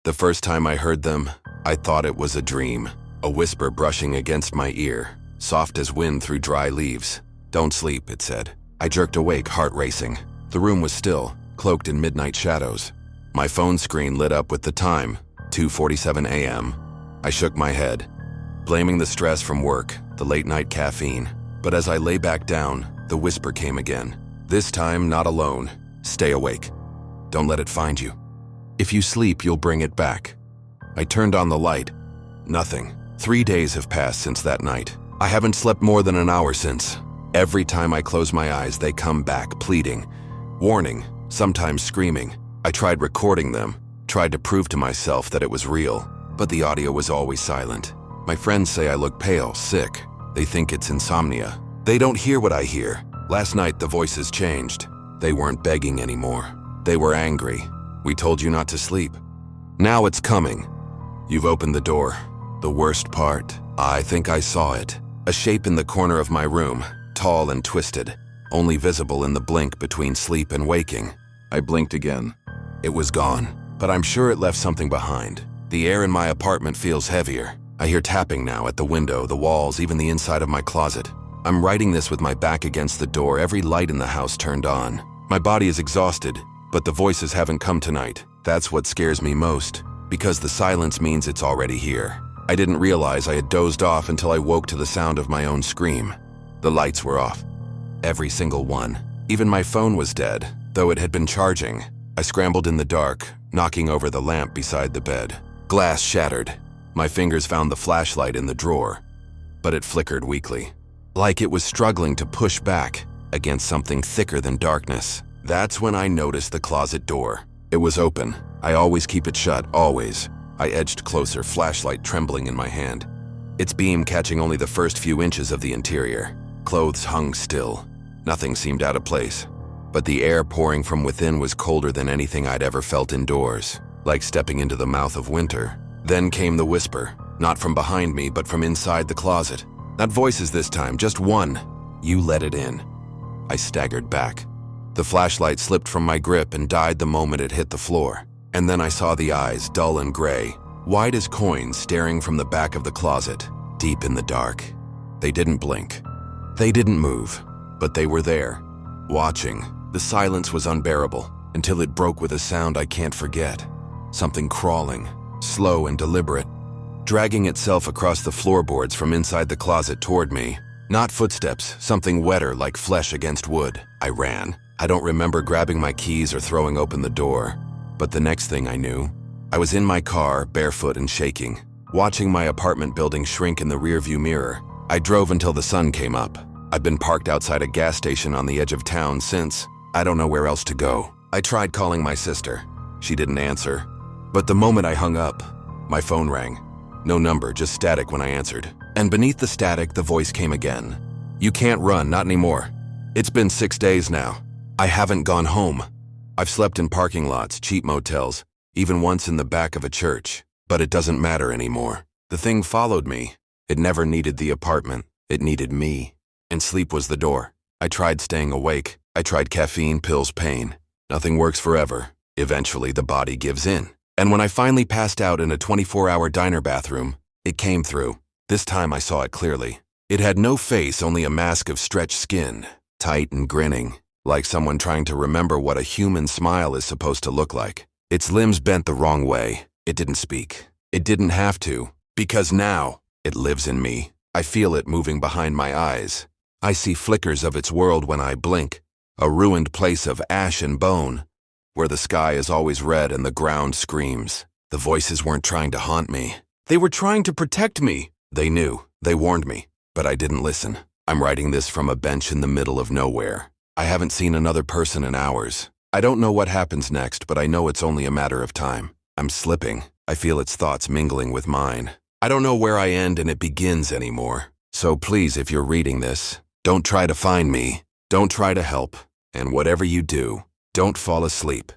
The first time I heard them, I thought it was a dream. A whisper brushing against my ear, soft as wind through dry leaves. "Don't sleep," it said. I jerked awake, heart racing. The room was still, cloaked in midnight shadows. My phone screen lit up with the time, 2:47 a.m. I shook my head, blaming the stress from work, the late-night caffeine. But as I lay back down, the whisper came again. This time, not alone. Stay awake. Don't let it find you. If you sleep, you'll bring it back. I turned on the light. Nothing. 3 days have passed since that night. I haven't slept more than an hour since. Every time I close my eyes, they come back, pleading, warning, sometimes screaming. I tried recording them, tried to prove to myself that it was real, but the audio was always silent. My friends say I look pale, sick. They think it's insomnia. They don't hear what I hear. Last night, the voices changed. They weren't begging anymore. They were angry. "We told you not to sleep. Now it's coming. You've opened the door." The worst part, I think I saw it. A shape in the corner of my room, tall and twisted, only visible in the blink between sleep and waking. I blinked again. It was gone, but I'm sure it left something behind. The air in my apartment feels heavier. I hear tapping now at the window, the walls, even the inside of my closet. I'm writing this with my back against the door, every light in the house turned on. My body is exhausted, but the voices haven't come tonight. That's what scares me most, because the silence means it's already here. I didn't realize I had dozed off until I woke to the sound of my own scream. The lights were off. Every single one. Even my phone was dead, though it had been charging. I scrambled in the dark, knocking over the lamp beside the bed. Glass shattered. My fingers found the flashlight in the drawer, but it flickered weakly, like it was struggling to push back against something thicker than darkness. That's when I noticed the closet door. It was open. I always keep it shut, always. I edged closer, flashlight trembling in my hand, its beam catching only the first few inches of the interior. Clothes hung still. Nothing seemed out of place. But the air pouring from within was colder than anything I'd ever felt indoors, like stepping into the mouth of winter. Then came the whisper, not from behind me, but from inside the closet. Not voices this time, just one. "You let it in." I staggered back. The flashlight slipped from my grip and died the moment it hit the floor. And then I saw the eyes, dull and gray, wide as coins, staring from the back of the closet, deep in the dark. They didn't blink. They didn't move, but they were there, watching. The silence was unbearable, until it broke with a sound I can't forget. Something crawling, slow and deliberate, dragging itself across the floorboards from inside the closet toward me. Not footsteps, something wetter like flesh against wood. I ran. I don't remember grabbing my keys or throwing open the door. But the next thing I knew, I was in my car, barefoot and shaking, watching my apartment building shrink in the rearview mirror. I drove until the sun came up. I've been parked outside a gas station on the edge of town since. I don't know where else to go. I tried calling my sister. She didn't answer. But the moment I hung up, my phone rang. No number, just static when I answered. And beneath the static, the voice came again. "You can't run, not anymore. It's been 6 days now. I haven't gone home. I've slept in parking lots, cheap motels, even once in the back of a church. But it doesn't matter anymore. The thing followed me. It never needed the apartment. It needed me. And sleep was the door. I tried staying awake. I tried caffeine, pills, pain. Nothing works forever. Eventually, the body gives in. And when I finally passed out in a 24-hour diner bathroom, it came through. This time I saw it clearly. It had no face, only a mask of stretched skin, tight and grinning, like someone trying to remember what a human smile is supposed to look like. Its limbs bent the wrong way. It didn't speak. It didn't have to, because now it lives in me. I feel it moving behind my eyes. I see flickers of its world when I blink, a ruined place of ash and bone, where the sky is always red and the ground screams. The voices weren't trying to haunt me. They were trying to protect me. They knew. They warned me. But I didn't listen. I'm writing this from a bench in the middle of nowhere. I haven't seen another person in hours. I don't know what happens next, but I know it's only a matter of time. I'm slipping. I feel its thoughts mingling with mine. I don't know where I end and it begins anymore. So please, if you're reading this, don't try to find me. Don't try to help. And whatever you do, don't fall asleep.